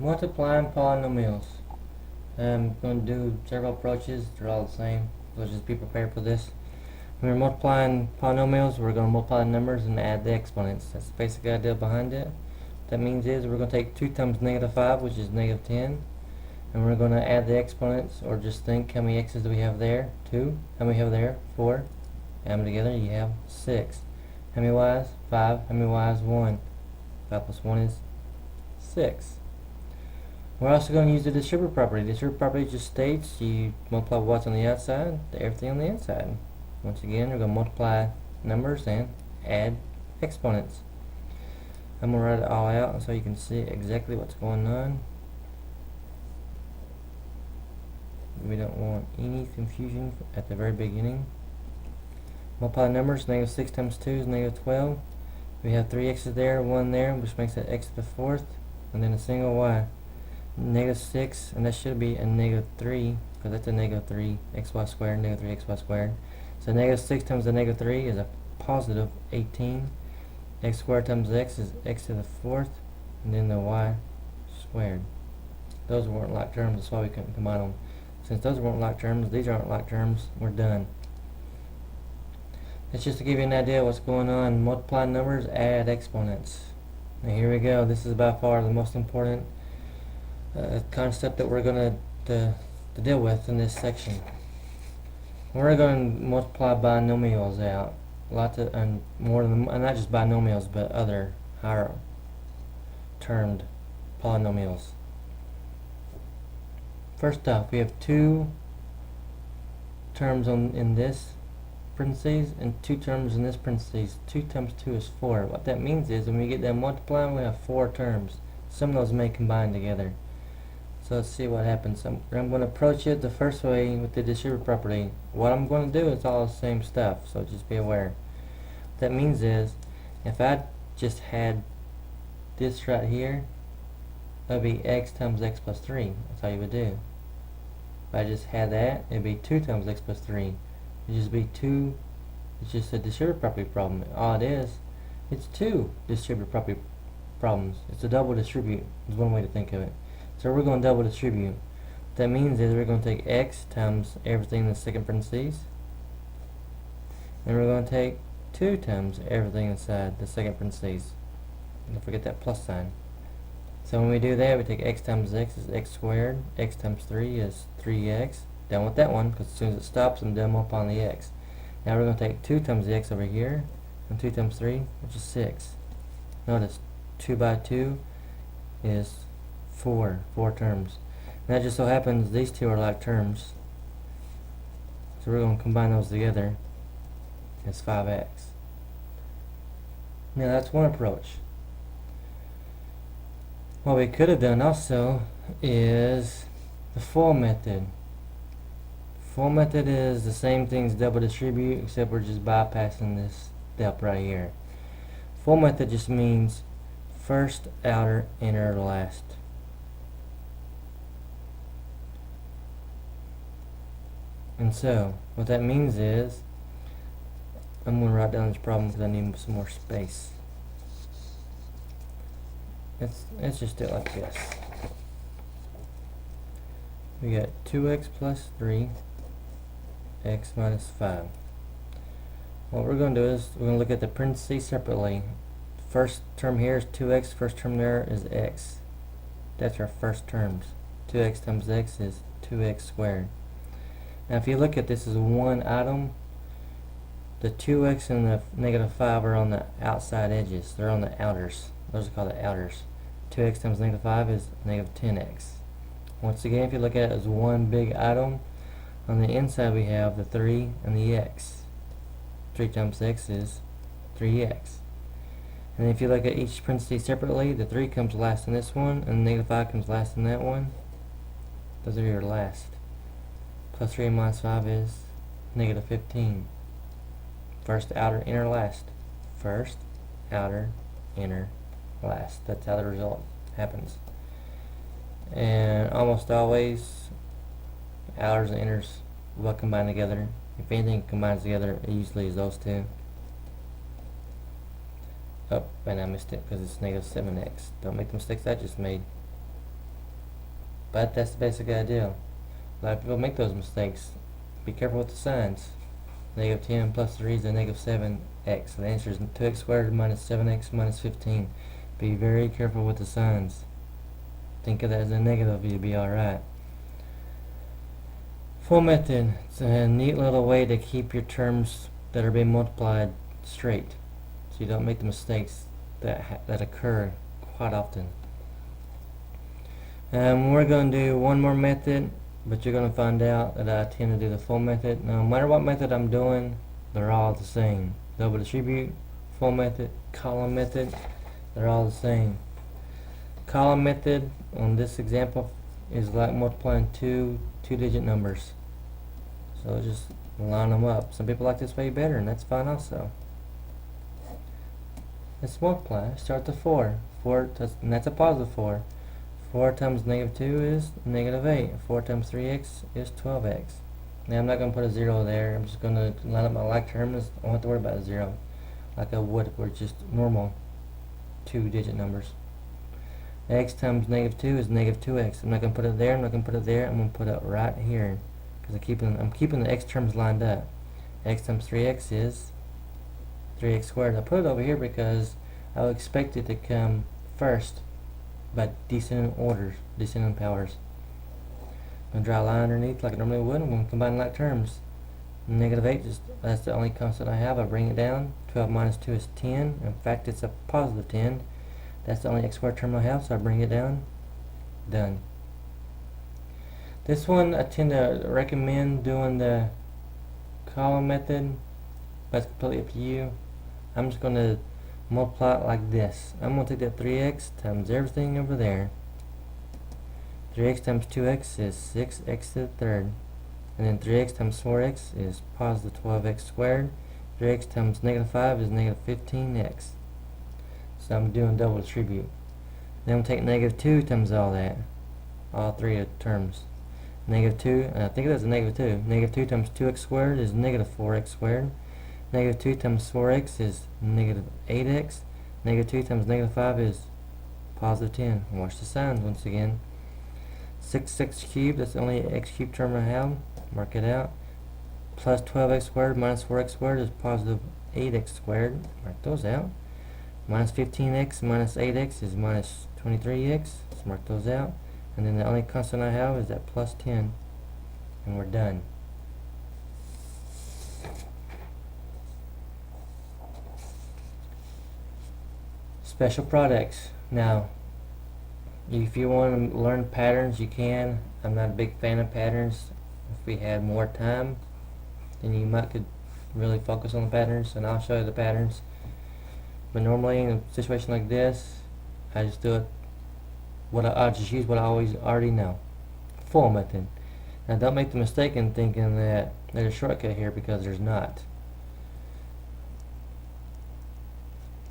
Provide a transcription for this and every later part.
Multiplying polynomials. I'm going to do several approaches. They're all the same, so just be prepared for this. When we're multiplying polynomials, we're going to multiply the numbers and add the exponents. That's the basic idea behind it. What that means is we're going to take 2 times -5, which is -10, and we're going to add the exponents, or just think how many x's do we have there? 2. How many have there? 4. Add them together, you have 6. How many y's? 5. How many y's? 1. 5 plus 1 is 6. We're also going to use the distributive property. The distributive property just states you multiply what's on the outside to everything on the inside. Once again, we're going to multiply numbers and add exponents. I'm going to write it all out so you can see exactly what's going on. We don't want any confusion at the very beginning. Multiply numbers. -6 times 2 is -12. We have 3 x's there, 1 there, which makes it x to the 4th, and then a single y. -6, and that should be a -3, because that's a -3 xy squared, -3 xy squared. So -6 times the -3 is a positive 18. X squared times x is x to the 4th, and then the y squared. Those weren't like terms, that's why we couldn't combine them. Since those weren't like terms, these aren't like terms, we're done. It's just to give you an idea of what's going on. Multiply numbers, add exponents. Now here we go. This is by far the most important concept that we're going to deal with in this section. We're going to multiply binomials out. Lots of, and more than, and not just binomials, but other higher termed polynomials. First off, we have 2 terms in this parentheses and 2 terms in this parentheses. 2 times 2 is 4. What that means is when we get done multiplying, we have 4 terms. Some of those may combine together. So let's see what happens. I'm going to approach it the first way with the distributive property. What I'm going to do is all the same stuff, so just be aware. What that means is if I just had this right here, that would be x times x plus 3. That's how you would do. If I just had that, it would be 2 times x plus 3. It would just be 2. It's just a distributive property problem. All it is, it's 2 distributive property problems. It's a double distribute, is one way to think of it. So we're going to double distribute. What that means is we're going to take x times everything in the second parentheses, and we're going to take 2 times everything inside the second parentheses. Don't forget that plus sign. So when we do that, we take x times x is x squared, x times 3 is 3x. Done with that one, because as soon as it stops, I'm done upon the x. Now we're going to take 2 times the x over here, and 2 times 3, which is 6. Notice 2 by 2 is 4 terms. And that just so happens these two are like terms. So we're going to combine those together. It's 5x. Now that's one approach. What we could have done also is the full method. Full method is the same thing as double distribute, except we're just bypassing this step right here. Full method just means first, outer, inner, last. And so, what that means is, I'm going to write down this problem because I need some more space. Let's just do it like this. We got 2x plus 3, x minus 5. What we're going to do is, we're going to look at the parentheses separately. First term here is 2x, first term there is x. That's our first terms. 2x times x is 2x squared. Now if you look at this as one item, the 2x and the -5 are on the outside edges. They're on the outers. Those are called the outers. 2x times -5 is -10x. Once again, if you look at it as one big item, on the inside we have the 3 and the x. 3 times x is 3x. And if you look at each parenthesis separately, the 3 comes last in this one, and the -5 comes last in that one. Those are your last. Plus 3 minus 5 is -15. First, outer, inner, last. First, outer, inner, last. That's how the result happens. And almost always, outers and inners will combine together. If anything combines together, it usually is those two. Oh, and I missed it because it's -7x. Don't make the mistakes I just made. But that's the basic idea. A lot of people make those mistakes. Be careful with the signs. Negative 10 plus 3 is a negative 7x. So the answer is 2x squared minus 7x minus 15. Be very careful with the signs. Think of that as a negative, you'll be alright. Full method. It's a neat little way to keep your terms that are being multiplied straight, so you don't make the mistakes that occur quite often. We're going to do one more method, but you're going to find out that I tend to do the full method. No matter what method I'm doing, they're all the same. Double distribute, full method, column method, they're all the same. Column method on this example is like multiplying two-digit numbers. So just line them up. Some people like this way better, and that's fine also. Let's multiply. Start to 4. And that's a positive 4. 4 times negative 2 is negative 8. 4 times 3x is 12x. Now I'm not going to put a 0 there. I'm just going to line up my like terms. I don't have to worry about a 0 like I would if we're just normal two-digit numbers. X times negative 2 is negative 2x. I'm not going to put it there. I'm not going to put it there. I'm going to put it right here, because I'm keeping the x terms lined up. X times 3x is 3x squared. I put it over here because I would expect it to come first by descending orders, descending powers. I'm going to draw a line underneath like I normally would. I'm going to combine like terms. Negative 8, that's the only constant I have. I bring it down. 12 minus 2 is 10. In fact, it's a positive 10. That's the only x squared term I have, so I bring it down. Done. This one I tend to recommend doing the column method, but it's completely up to you. I'm just going to multiply it like this. I'm going to take that 3x times everything over there. 3x times 2x is 6x to the third. And then 3x times 4x is positive 12x squared. 3x times negative 5 is negative 15x. So I'm doing double distribute. Then I'm take negative 2 times all that. All three terms. Negative 2, and I think that's a negative 2. Negative 2 times 2x squared is negative 4x squared. Negative 2 times 4x is negative 8x. Negative 2 times negative 5 is positive 10. Watch the signs once again. 6x cubed, that's the only x cubed term I have. Mark it out. Plus 12x squared minus 4x squared is positive 8x squared. Mark those out. Minus 15x minus 8x is minus 23x. Let's mark those out. And then the only constant I have is that plus 10. And we're done. Special products. Now, if you want to learn patterns, you can. I'm not a big fan of patterns. If we had more time, then you could really focus on the patterns, and I'll show you the patterns. But normally in a situation like this, I just do it. I just use what I already know. Full method. Now don't make the mistake in thinking that there's a shortcut here, because there's not.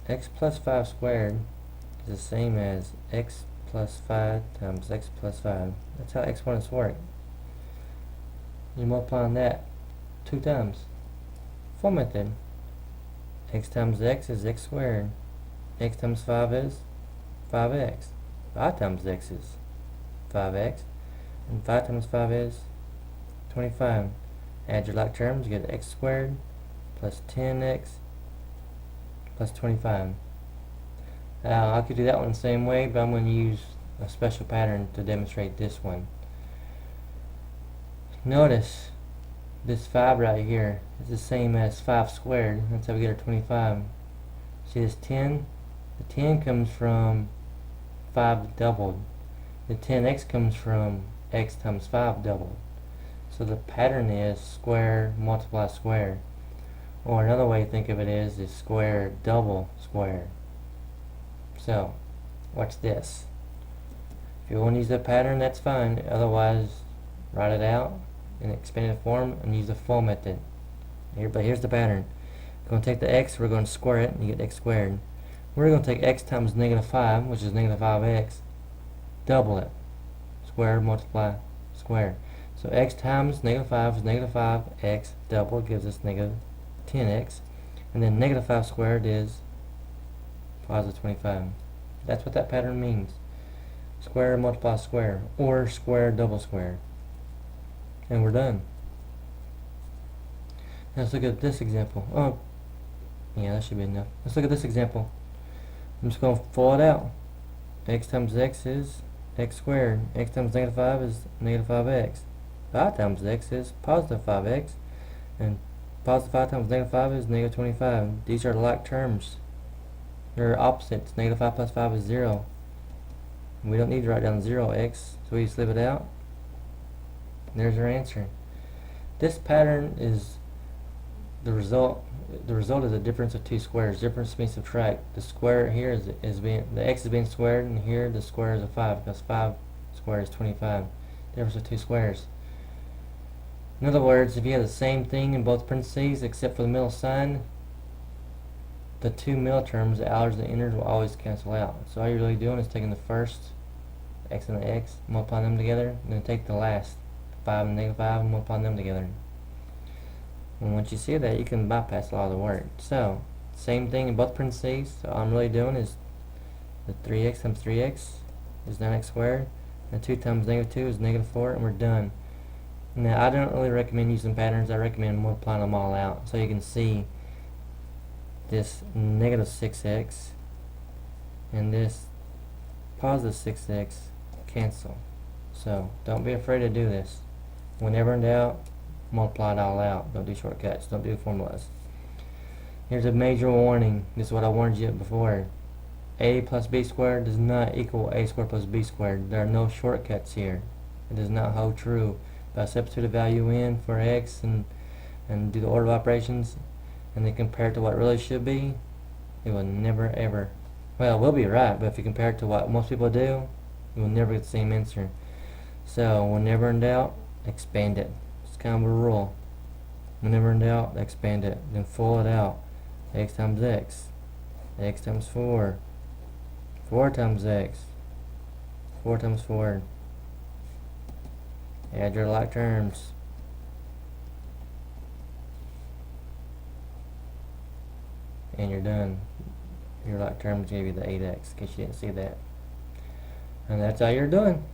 X plus 5 squared is the same as x plus 5 times x plus 5. That's how exponents work. You multiply that 2 times. Full method. X times x is x squared. X times 5 is 5x. 5 times x is 5x. And 5 times 5 is 25. Add your like terms, you get x squared plus 10x plus 25. I could do that one the same way, but I'm going to use a special pattern to demonstrate this one. Notice this 5 right here is the same as 5 squared. That's how we get our 25. See this 10? The 10 comes from 5 doubled. The 10x comes from x times 5 doubled. So the pattern is square multiply square. Or another way to think of it is square double square. So, watch this. If you want to use the pattern, that's fine. Otherwise, write it out in expanded form and use the full method. But here's the pattern. We're going to take the x, we're going to square it, and you get x squared. We're going to take x times negative 5, which is negative 5x, double it. Square, multiply, square. So x times negative 5 is negative 5x, double gives us negative 10x. And then negative 5 squared is positive 25. That's what that pattern means. Square multiply square, or square double square. And we're done. Now let's look at this example. Oh, yeah, that should be enough. Let's look at this example. I'm just going to pull it out. X times x is x squared. X times negative 5 is negative 5x. 5 times x is positive 5x. And positive 5 times negative 5 is negative 25. These are like terms. They're opposites. Negative 5 plus 5 is 0. We don't need to write down 0x, so we just leave it out. There's our answer. This pattern is the result. The result is a difference of two squares. Difference means subtract. The square here is being, the x is being squared, and here the square is a 5, because 5 squared is 25. Difference of two squares. In other words, if you have the same thing in both parentheses except for the middle sign, the two middle terms, the outers and the inners, will always cancel out. So all you're really doing is taking the first x and the x, multiplying them together, and then take the last 5 and negative 5 and multiplying them together. And once you see that, you can bypass a lot of the work. So, same thing in both parentheses. So all I'm really doing is the 3x times 3x is 9x squared, and 2 times negative 2 is negative 4, and we're done. Now, I don't really recommend using patterns. I recommend multiplying them all out. So you can see this negative 6x and this positive 6x cancel. So, don't be afraid to do this. Whenever in doubt, multiply it all out. Don't do shortcuts. Don't do formulas. Here's a major warning. This is what I warned you before. A plus b squared does not equal a squared plus b squared. There are no shortcuts here. It does not hold true. If I substitute a value in for x and do the order of operations and then compare it to what it really should be, it will never ever, well, it will be right, but if you compare it to what most people do, you will never get the same answer. So whenever in doubt, expand it. It's kind of a rule. Whenever in doubt, expand it. Then full it out. X times x. X times 4. 4 times x. 4 times 4. Add your like terms. And you're done. Your like terms gave you the 8x, in case you didn't see that. And that's how you're doing.